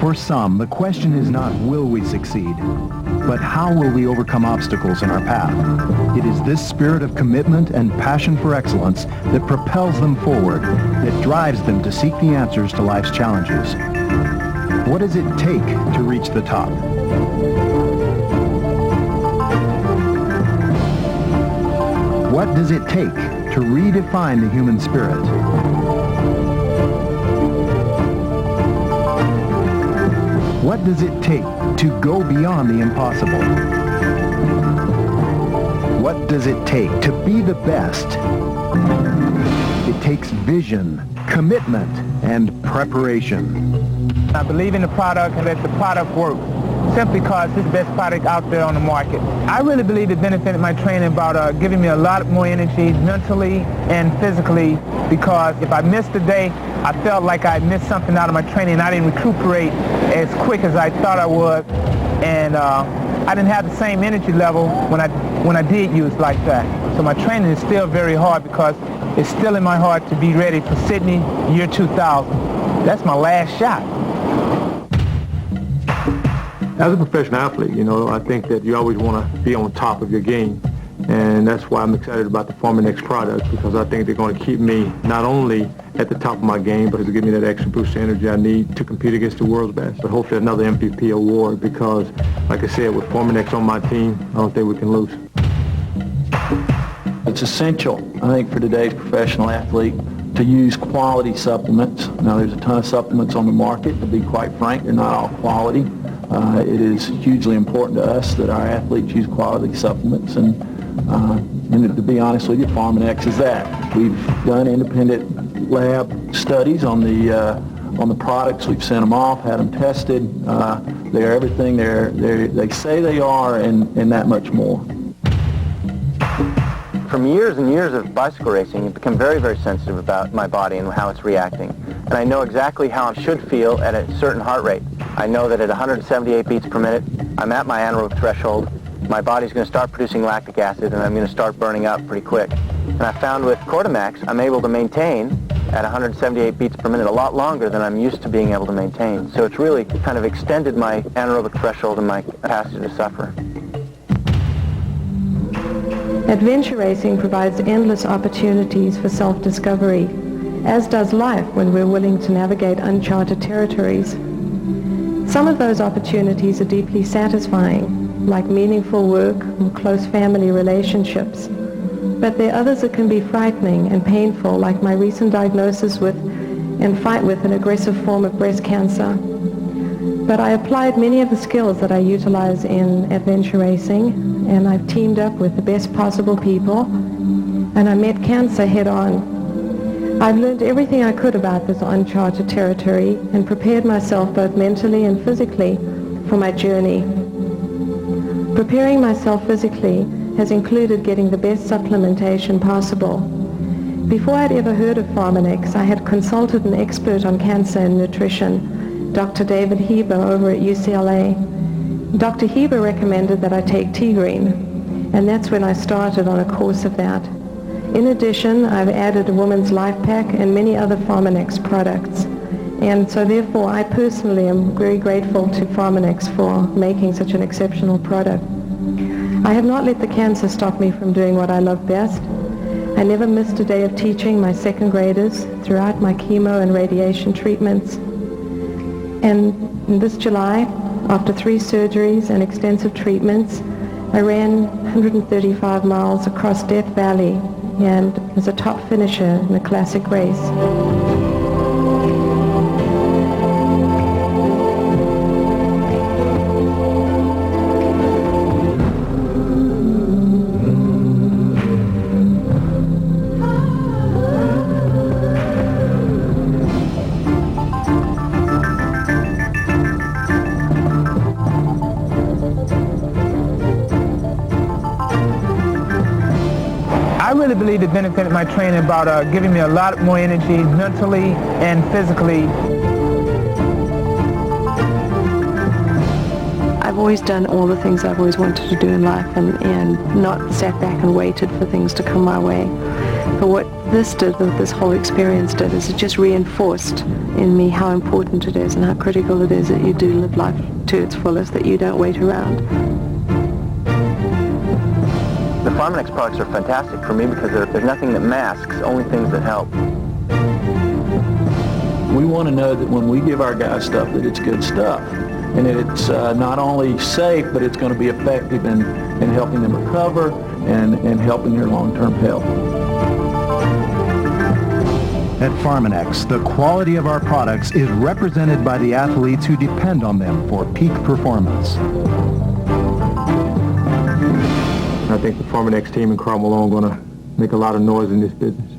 For some, the question is not will we succeed, but how will we overcome obstacles in our path? It is this spirit of commitment and passion for excellence that propels them forward, that drives them to seek the answers to life's challenges. What does it take to reach the top? What does it take to redefine the human spirit? What does it take to go beyond the impossible? What does it take to be the best? It takes vision, commitment, and preparation. I believe in the product and let the product work, simply because it's the best product out there on the market. I really believe it benefited my training about giving me a lot more energy mentally and physically, because if I missed a day, I felt like I missed something out of my training and I didn't recuperate as quick as I thought I would, and I didn't have the same energy level when I did use like that. So my training is still very hard because it's still in my heart to be ready for Sydney year 2000. That's my last shot. As a professional athlete, I think that you always want to be on top of your game. And that's why I'm excited about the Pharmanex products, because I think they're going to keep me not only at the top of my game, but it'll give me that extra boost of energy I need to compete against the world's best. But hopefully another MVP award, because, like I said, with Pharmanex on my team, I don't think we can lose. It's essential, I think, for today's professional athlete to use quality supplements. Now, there's a ton of supplements on the market. To be quite frank, they're not all quality. It is hugely important to us that our athletes use quality supplements, and to be honest with you, Pharmanex is that. We've done independent lab studies on the products. We've sent them off, had them tested. They're everything they say they are, and that much more. From years and years of bicycle racing, I've become very, very sensitive about my body and how it's reacting. And I know exactly how I should feel at a certain heart rate. I know that at 178 beats per minute, I'm at my anaerobic threshold. My body's going to start producing lactic acid, and I'm going to start burning up pretty quick. And I found with Cortimax, I'm able to maintain at 178 beats per minute a lot longer than I'm used to being able to maintain. So it's really kind of extended my anaerobic threshold and my capacity to suffer. Adventure racing provides endless opportunities for self-discovery, as does life when we're willing to navigate uncharted territories. Some of those opportunities are deeply satisfying, like meaningful work and close family relationships. But there are others that can be frightening and painful, like my recent diagnosis with and fight with an aggressive form of breast cancer. But I applied many of the skills that I utilize in adventure racing, and I've teamed up with the best possible people, and I met cancer head-on. I've learned everything I could about this uncharted territory and prepared myself both mentally and physically for my journey. Preparing myself physically has included getting the best supplementation possible. Before I'd ever heard of Pharmanex, I had consulted an expert on cancer and nutrition, Dr. David Heber over at UCLA. Dr. Heber recommended that I take T-Green, and that's when I started on a course of that. In addition, I've added a woman's life pack and many other Pharmanex products. And so therefore, I personally am very grateful to Pharmanex for making such an exceptional product. I have not let the cancer stop me from doing what I love best. I never missed a day of teaching my second graders throughout my chemo and radiation treatments. And this July, after 3 surgeries and extensive treatments, I ran 135 miles across Death Valley and was a top finisher in a classic race. I really believe it benefited my training about giving me a lot more energy mentally and physically. I've always done all the things I've always wanted to do in life and not sat back and waited for things to come my way. But what this did, what this whole experience did, is it just reinforced in me how important it is and how critical it is that you do live life to its fullest, that you don't wait around. The Pharmanex products are fantastic for me because there's nothing that masks, only things that help. We want to know that when we give our guys stuff, that it's good stuff. And that it's not only safe, but it's going to be effective in helping them recover and helping their long-term health. At Pharmanex, the quality of our products is represented by the athletes who depend on them for peak performance. I think the Pharmanex team and Carl Malone are going to make a lot of noise in this business.